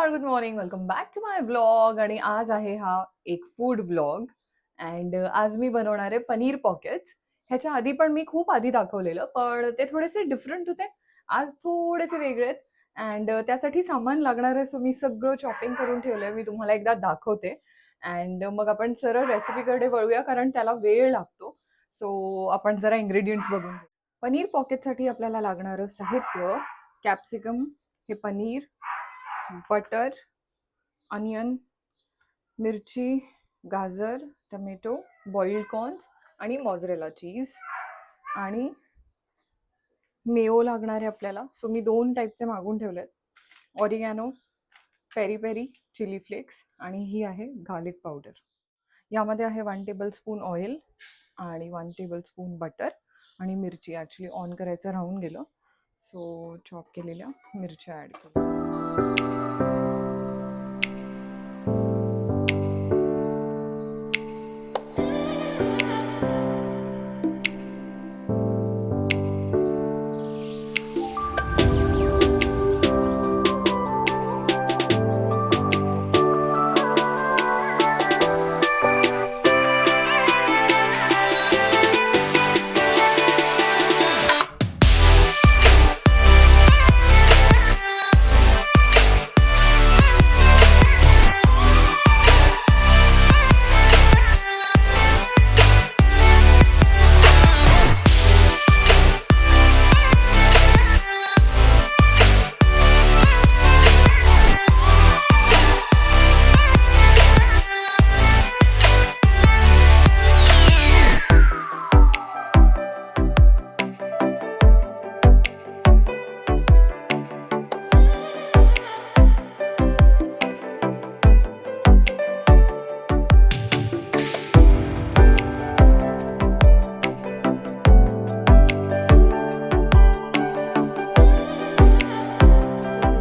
नमस्कार, good morning, welcome back to my blog. आणि आज आहे हा एक फूड ब्लॉग. अँड आज मी बनवणार आहे पनीर पॉकेट्स. ह्याच्या आधी पण मी खूप आधी दाखवलेलं, पण ते थोडेसे डिफरंट होते. आज थोडेसे वेगळे आहेत. अँड त्यासाठी सामान लागणार आहे, सो मी सगळं चॉपिंग करून ठेवलंय. मी तुम्हाला एकदा दाखवते अँड मग आपण सरळ रेसिपीकडे वळूया, कारण त्याला वेळ लागतो. सो आपण जरा इन्ग्रेडियंट्स बघून घेऊ. पनीर पॉकेटसाठी आपल्याला लागणारं साहित्य: कॅप्सिकम, हे पनीर, बटर, अनियन, मिरची, गाजर, टमॅटो, बॉइल्ड कॉर्न्स आणि मॉझरेला चीज. आणि मेयो लागणार आहे आपल्याला. सो मी 2 टाईपचे मागून ठेवलेत: oregano, peri peri chilli flakes आणि ही आहे गार्लिक पावडर. यामध्ये आहे 1 टेबलस्पून ऑइल आणि 1 टेबलस्पून बटर. आणि मिरची ॲक्च्युली ऑन करायचं राहून गेलं, सो चॉप केलेल्या मिरच्या ॲड केल्या.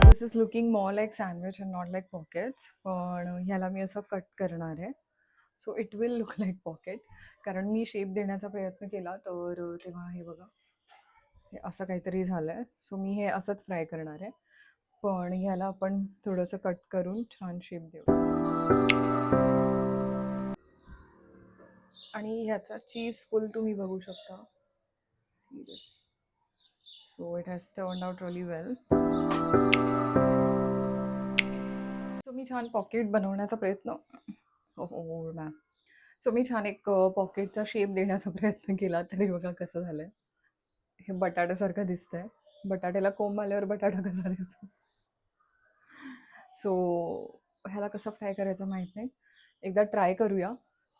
This is looking more like sandwich and not like pockets. पण ह्याला मी असं कट करणार आहे, so it will look like pocket. कारण मी शेप देण्याचा प्रयत्न केला तर तेव्हा हे बघा, हे असं काहीतरी झालं आहे. सो मी हे असंच फ्राय करणार आहे, पण ह्याला आपण थोडंसं कट करून छान शेप देऊ. आणि ह्याचा चीज फुल तुम्ही बघू शकता. So it has turned out really well. So मी छान पॉकेट बनवण्याचा प्रयत्न मॅम सो मी छान एक पॉकेटचा शेप देण्याचा प्रयत्न केला, तरी बघा कसं झालंय. हे बटाट्यासारखं दिसतंय. बटाट्याला कोंब आल्यावर बटाटा कसा दिसतो. सो ह्याला कसं फ्राय करायचं माहीत नाही. एकदा ट्राय करूया,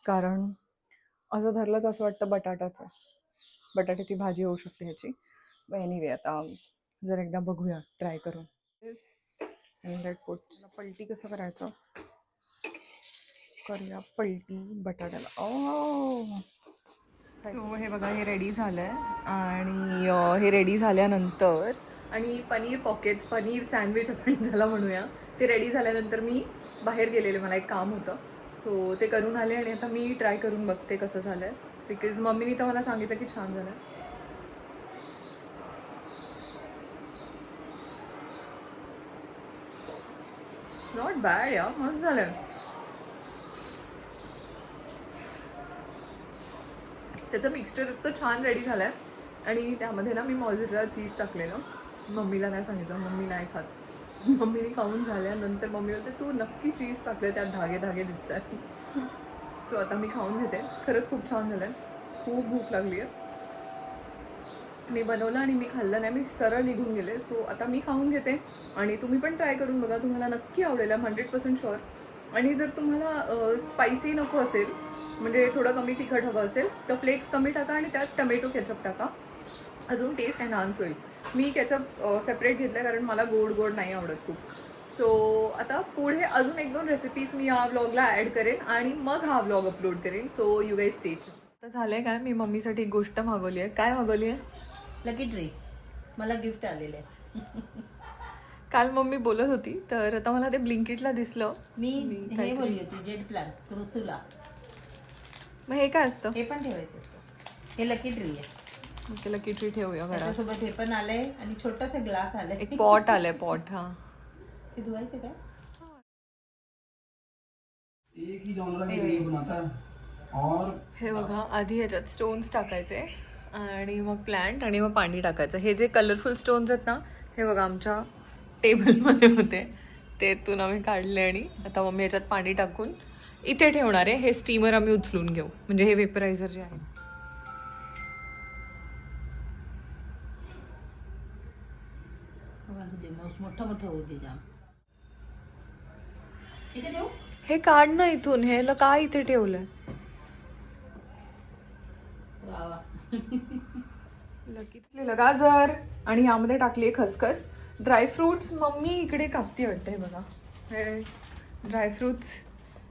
कारण असं धरलं तर असं वाटतं बटाट्याची भाजी होऊ शकते ह्याची. एनिवे, आता जर एकदा बघूया ट्राय करून. पलटी कसं करायचं, करूया पलटी बटाट्याला. सो हे बघा, हे रेडी झालं आहे. आणि हे रेडी झाल्यानंतर आणि पनीर पॉकेट्स, पनीर सँडविच आपण ज्याला म्हणूया, ते रेडी झाल्यानंतर मी बाहेर गेलेले, मला एक काम होतं. सो ते करून आले आणि आता मी ट्राय करून बघते कसं झालं आहे. बिकॉज मम्मीनी तर मला सांगितलं की छान झालं आहे. नॉट बॅड या, मस्त झालं आहे. त्याचं मिक्सचर इतकं छान रेडी झालं आहे. आणि त्यामध्ये ना मी मॉझरेला चीज टाकलेलं. मम्मीला नाही सांगितलं, मम्मी नाही खात. मम्मीने खाऊन झाल्यानंतर मम्मी बोलते तू नक्की चीज टाकले, त्यात धागे धागे दिसत आहेत. सो आता मी खाऊन घेते. खरंच खूप छान झालं आहे. खूप भूक लागली आहे. मी बनवलं आणि मी खाल्लं नाही, मी सरळ निघून गेले. सो आता मी खाऊन घेते आणि तुम्ही पण ट्राय करून बघा, तुम्हाला नक्की आवडेल, 100% शुअर. आणि जर तुम्हाला स्पायसी नको असेल, म्हणजे थोडं कमी तिखट हवं असेल, तर फ्लेक्स कमी टाका आणि त्यात टमॅटो केचप टाका, अजून टेस्ट एनहान्स होईल. मी केचप सेपरेट घेतलं आहे, कारण मला गोड गोड नाही आवडत खूप. सो आता पुढे अजून 1-2 रेसिपीज मी या व्लॉगला ॲड करेन आणि मग हा व्लॉग अपलोड करेन. So you guys stay tuned. आता झालं आहे काय, मी मम्मीसाठी एक गोष्ट मागवली आहे. काय मागवली आहे? Lucky tree. मला गिफ्ट आलेलं आहे. काल मम्मी बोलत होती, तर आता मला ते ब्लिंकिटला दिसलं. मी हे बोलली होती, जेट प्लॅन क्रुसूला. मग हे काय असतं? हे पण ठेवायचं असतं. हे लकी ट्री आहे. ओके, लकी ट्री ठेवूया घरात. त्याच्यासोबत हे पण आलंय आणि छोटासा ग्लास आलाय. एक पॉट आलंय, पॉट. हा, हे धुवायचं काय? एक ही जॉनरा की वीडियो बनाता है और हे बघा, आधी ह्याच्यात स्टोन्स टाकायचे आणि मग प्लांट आणि मग पाणी टाकायचं. हे जे कलरफुल स्टोन्स आहेत ना, हे बघा आमच्या टेबलमध्ये होते, तेथून आम्ही काढले आणि आता मम्मी ह्याच्यात पाणी टाकून इथे ठेवणार आहे. हे स्टीमर आम्ही उचलून घेऊ, म्हणजे हे वेपरायझर जे आहे. वाढू दे, मग मोठा मोठा होऊ दे जाम. इथे ठेवू? हे काढ ना इथून, हे काय इथे ठेवलंय? वा वा. लकीतलेलं गाजर आणि यामध्ये टाकली खसखस. ड्रायफ्रुट्स मम्मी इकडे कापती वाटते. हे बघा, हे ड्रायफ्रुट्स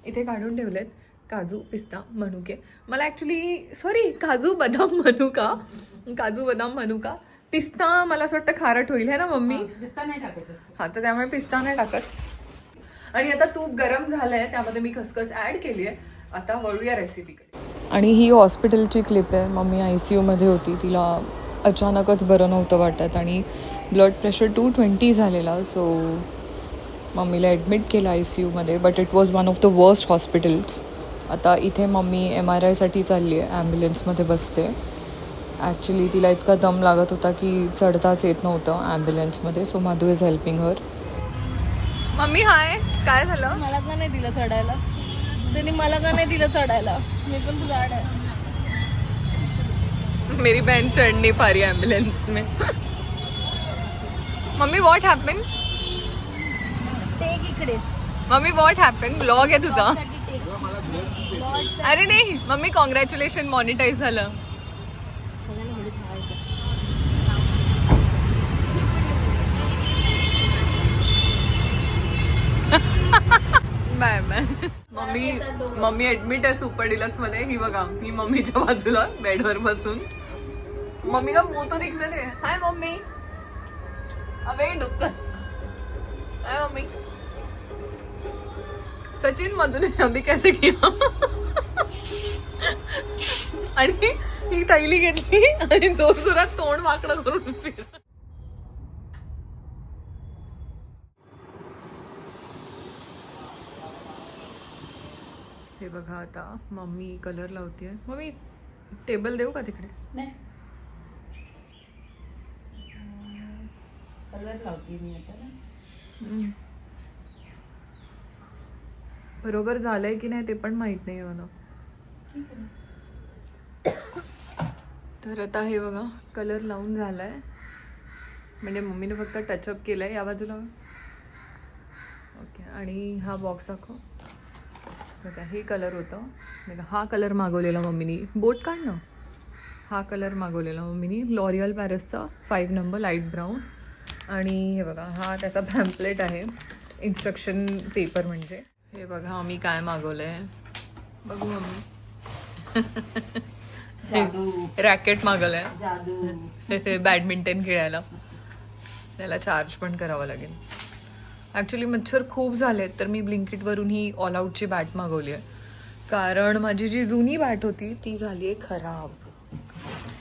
इथे काढून ठेवलेत. काजू, पिस्ता, मनुके. मला ॲक्च्युली काजू बदाम म्हणू का? पिस्ता मला असं वाटतं खारट होईल, है ना मम्मी? पिस्ता नाही टाकायचं. हा, तर त्यामुळे पिस्ता नाही टाकत. आणि आता तूप गरम झालंय, त्यामध्ये मी खसखस ॲड केली आहे. आता वळूया रेसिपीकडे. आणि ही हॉस्पिटलची क्लिप आहे. मम्मी ICUमध्ये होती, तिला अचानकच बरं नव्हतं वाटत आणि ब्लड प्रेशर 220 झालेला. सो मम्मीला ॲडमिट केलं ICUमध्ये, but it was one of the worst hospitals. आता इथे मम्मी MRIसाठी चालली आहे, ॲम्ब्युलन्समध्ये बसते. ॲक्च्युली तिला इतका दम लागत होता की चढताच येत नव्हतं ॲम्ब्युलन्समध्ये. So Madhu is helping her. Mummy hi, काय झालं? मला का नाही दिलं चढायला? त्यांनी मला का नाही दिलं चढायला? मी पण तू झाड आहे. मेरी बहन चढ़ नहीं पा रही एम्बुलेंस में. Mummy what happened? टेक इकडे. Mummy what happened? ब्लॉग आहे तुझा? साठी टेक. अरे नाही मम्मी, कॉंग्रॅच्युलेशन, मॉनिटाईज झालं. Bye bye. मम्मी ऍडमिट आहे सुपर डिलक्स मध्ये. ही बघा, मी मम्मीच्या बाजूला बेडवर बसून. मम्मी का मुंह तो दिखने दे. हाय मम्मी. अबे डुक्कर. हाय मम्मी. सचिन मधु ने अभी कैसे किया? आणि ही थैली घेतली आणि जोर जोरात तोंड वाकडं करून फिरत. हे बघा, आता मम्मी कलर लावते. मम्मी टेबल देऊ का तिकडे? नाही, कलर लावते मी आता ना. बरोबर झालंय की नाही ते पण माहित नाही मला. तर आता हे बघा, कलर लावून झालाय, म्हणजे मम्मीने फक्त टचअप केलंय या बाजूला. ओके, आणि हा बॉक्स दाखव. बघा, हे कलर होतं. बघा, हा कलर मागवलेला मम्मीनी. बोट काढ ना. हा कलर मागवलेला मम्मीनी, लॉरियल पॅरिसचा 5 नंबर लाईट ब्राऊन. आणि हे बघा, हा त्याचा पॅम्पलेट आहे, इन्स्ट्रक्शन पेपर म्हणजे. हे बघा आम्ही काय मागवलंय, बघू मम्मी. जादू, रॅकेट मागवलंय जादू. बॅडमिंटन खेळायला. त्याला चार्ज पण करावं लागेल. ॲक्च्युली मच्छर खूप झालेत, तर मी ब्लिंकिटवरून ही ऑल आऊटची बॅट मागवली आहे. कारण माझी जी जुनी बॅट होती ती झाली आहे खराब.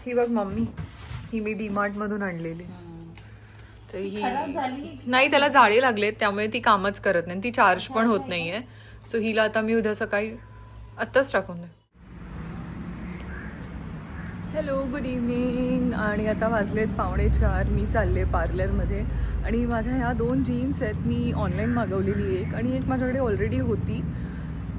ही बघ मम्मी, ही मी DMartमधून आणलेली. तर ही नाही, त्याला जाळे लागलेत, त्यामुळे ती कामच करत नाही, ती चार्ज पण होत नाही आहे. सो हिला आता मी उद्या सकाळी आत्ताच टाकून दे. Hello, good evening. आणि आता वाजलेत 3:45. मी चालले पार्लरमध्ये. आणि माझ्या ह्या 2 जीन्स आहेत, मी ऑनलाईन मागवलेली एक, आणि एक माझ्याकडे ऑलरेडी होती.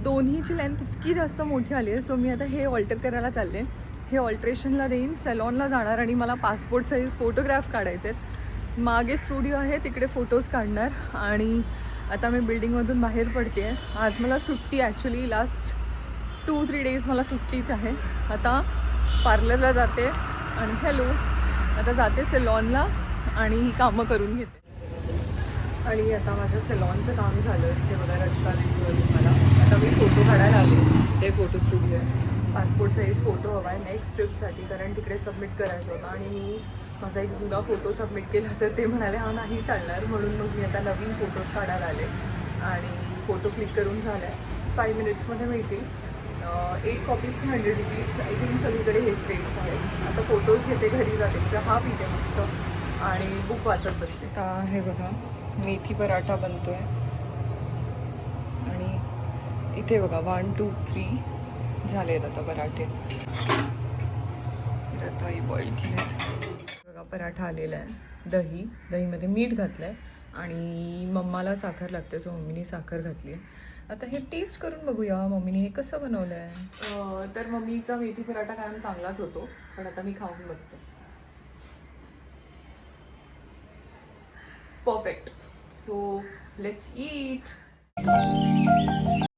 दोन्हीची लेंथ इतकी जास्त मोठी आली आहे. सो मी आता हे ऑल्टर करायला चालले. हे ऑल्ट्रेशनला देईन, सॅलॉनला जाणार आणि मला पासपोर्ट साईज फोटोग्राफ काढायचे आहेत. मागे स्टुडिओ आहे, तिकडे फोटोज काढणार. आणि आता मी बिल्डिंगमधून बाहेर पडते आहे. आज मला सुट्टी, ॲक्च्युली लास्ट 2-3 डेज मला सुट्टीच आहे. आता पार्लरला जाते आणि आता जाते सॅलॉनला आणि ही कामं करून घेते. आणि आता माझ्या सॅलॉनचं काम झालं. ते बघा, रस्ता दिसतोय मला. आता मी फोटो काढायला आले. ते फोटो स्टुडिओ आहे. पासपोर्ट साईज फोटो हवा आहे नेक्स्ट ट्रिपसाठी, कारण तिकडे सबमिट करायचं होतं. आणि मी माझा एक जुना फोटो सबमिट केला, तर ते म्हणाले हा नाही चालणार, म्हणून मग मी आता नवीन फोटोज काढायला आले. आणि फोटो क्लिक करून झाला आहे. 5 मिनिट्समध्ये मिळतील. 8 कॉपीजचे 100 रुपीज. आय थिंक सगळीकडे हेच रेट्स आहेत. आता फोटोज घेते, घरी जाते, चहा पिते मस्त आणि बुक वाचत बसते. आता हे बघा, मेथी पराठा बनतोय आणि इथे बघा 1 2 3 झालेत आता पराठे. रताळी बॉईल केलेत बघा. पराठा आलेला आहे. दहीमध्ये मीठ घातलं आहे आणि मम्माला साखर लागते, सो मम्मीने साखर घातली आहे. आता हे टेस्ट करून बघूया मम्मीने हे कसं बनवलं आहे. तर मम्मीचा मेथी पराठा कायम चांगलाच होतो, पण आता मी खाऊन बघते. परफेक्ट. So let's eat.